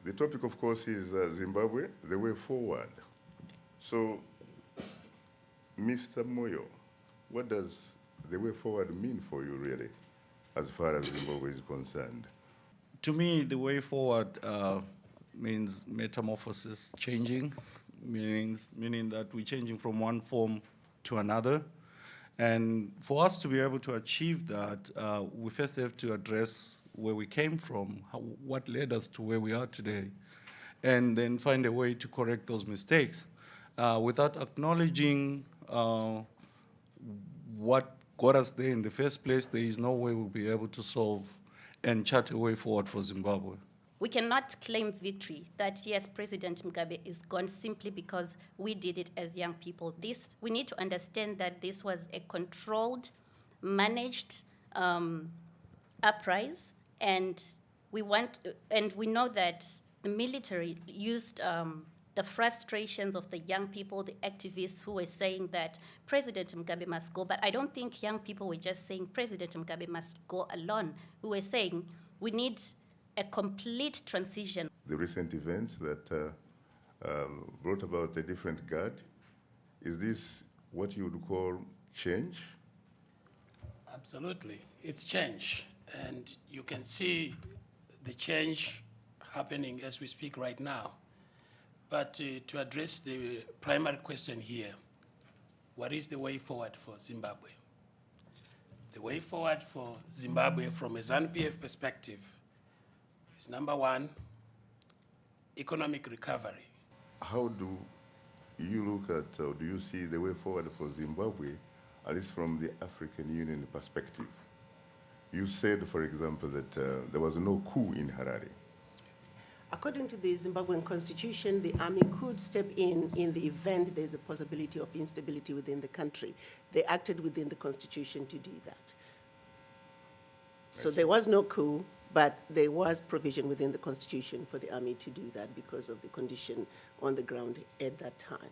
The topic, of course, is Zimbabwe, the way forward. So, Mr. Moyo, what does the way forward mean for you, really, as far as Zimbabwe is concerned? To me, the way forward means metamorphosis, changing, meaning that we're changing from one form to another. And for us to be able to achieve that, we first have to address where we came from, what led us to where we are today, and then find a way to correct those mistakes. Without acknowledging what got us there in the first place, there is no way we'll be able to solve and chart a way forward for Zimbabwe. We cannot claim victory that, yes, President Mugabe is gone simply because we did it as young people. We need to understand that this was a controlled, managed uprising, and we know that the military used the frustrations of the young people, the activists who were saying that President Mugabe must go. But I don't think young people were just saying President Mugabe must go alone. We were saying we need a complete transition. The recent events that brought about a different guard, is this what you would call change? Absolutely, it's change. And you can see the change happening as we speak right now. But to address the primary question here, what is the way forward for Zimbabwe? The way forward for Zimbabwe from a ZANU-PF perspective is, number one, economic recovery. How do you look at, or do you see the way forward for Zimbabwe, at least from the African Union perspective? You said, for example, that there was no coup in Harare. According to the Zimbabwean constitution, the army could step in the event there's a possibility of instability within the country. They acted within the constitution to do that. So there was no coup, but there was provision within the constitution for the army to do that because of the condition on the ground at that time.